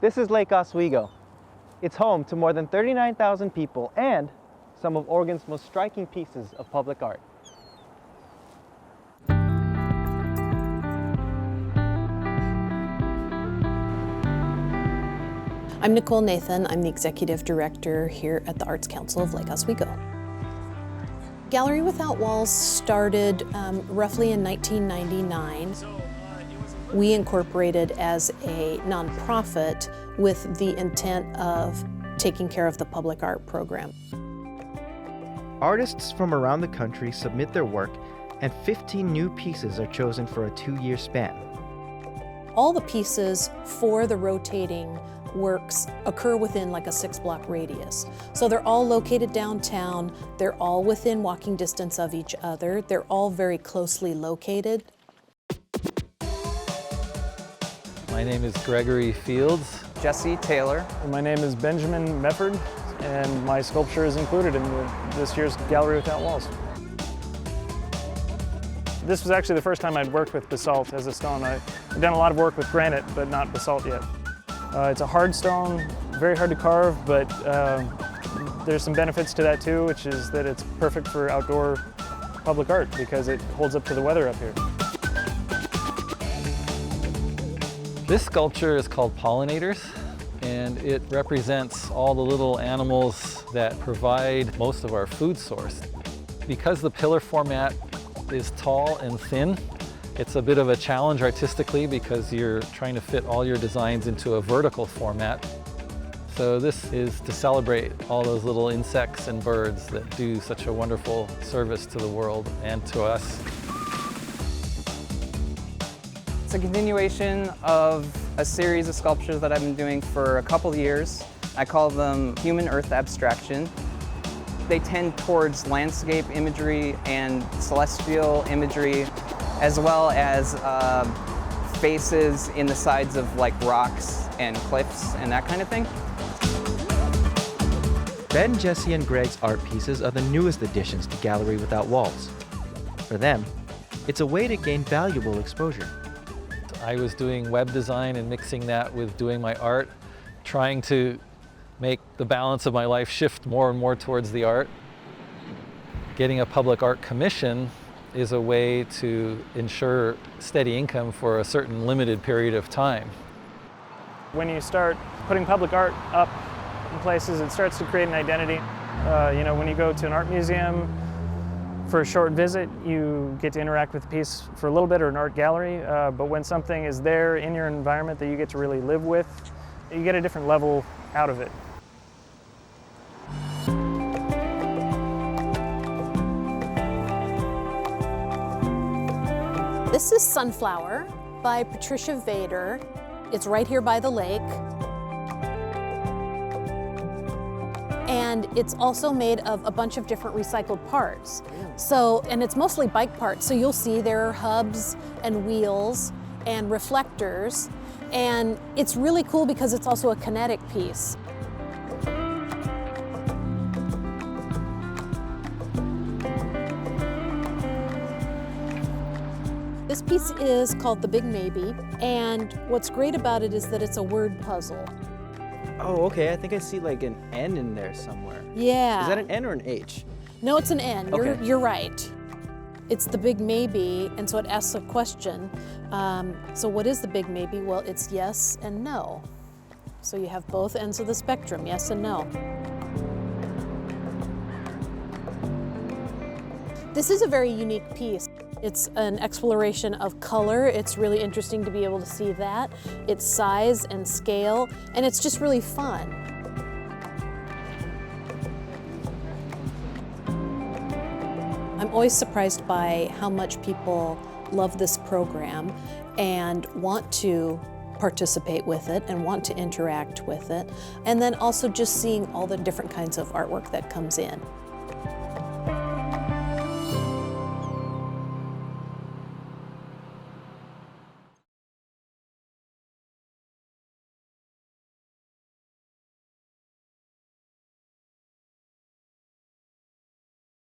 This is Lake Oswego. It's home to more than 39,000 people and some of Oregon's most striking pieces of public art. I'm Nicole Nathan. I'm the Executive Director here at the Arts Council of Lake Oswego. Gallery Without Walls started roughly in 1999. We incorporated as a nonprofit with the intent of taking care of the public art program. Artists from around the country submit their work, and 15 new pieces are chosen for a 2-year span. All the pieces for the rotating works occur within like a 6-block radius. So they're all located downtown, they're all within walking distance of each other, they're all very closely located. My name is Gregory Fields. Jesse Taylor. My name is Benjamin Mefford, and my sculpture is included in this year's Gallery Without Walls. This was actually the first time I'd worked with basalt as a stone. I've done a lot of work with granite, but not basalt yet. It's a hard stone, very hard to carve, but there's some benefits to that too, which is that it's perfect for outdoor public art because it holds up to the weather up here. This sculpture is called Pollinators, and it represents all the little animals that provide most of our food source. Because the pillar format is tall and thin, it's a bit of a challenge artistically because you're trying to fit all your designs into a vertical format. So this is to celebrate all those little insects and birds that do such a wonderful service to the world and to us. It's a continuation of a series of sculptures that I've been doing for a couple years. I call them human earth abstraction. They tend towards landscape imagery and celestial imagery, as well as faces in the sides of like rocks and cliffs and that kind of thing. Ben, Jesse, and Greg's art pieces are the newest additions to Gallery Without Walls. For them, it's a way to gain valuable exposure. I was doing web design and mixing that with doing my art, trying to make the balance of my life shift more and more towards the art. Getting a public art commission is a way to ensure steady income for a certain limited period of time. When you start putting public art up in places, it starts to create an identity. When you go to an art museum for a short visit, you get to interact with the piece for a little bit, or an art gallery, but when something is there in your environment that you get to really live with, you get a different level out of it. This is Sunflower by Patricia Vader. It's right here by the lake. And it's also made of a bunch of different recycled parts. So, and it's mostly bike parts. So you'll see there are hubs and wheels and reflectors. And it's really cool because it's also a kinetic piece. This piece is called The Big Maybe, and what's great about it is that it's a word puzzle. Oh, okay. I think I see like an N in there somewhere. Yeah. Is that an N or an H? No, it's an N. Okay. You're right. It's the big maybe, and so it asks a question. So what is the big maybe? Well, it's yes and no. So you have both ends of the spectrum, yes and no. This is a very unique piece. It's an exploration of color. It's really interesting to be able to see that. It's size and scale, and it's just really fun. I'm always surprised by how much people love this program and want to participate with it and want to interact with it, and then also just seeing all the different kinds of artwork that comes in.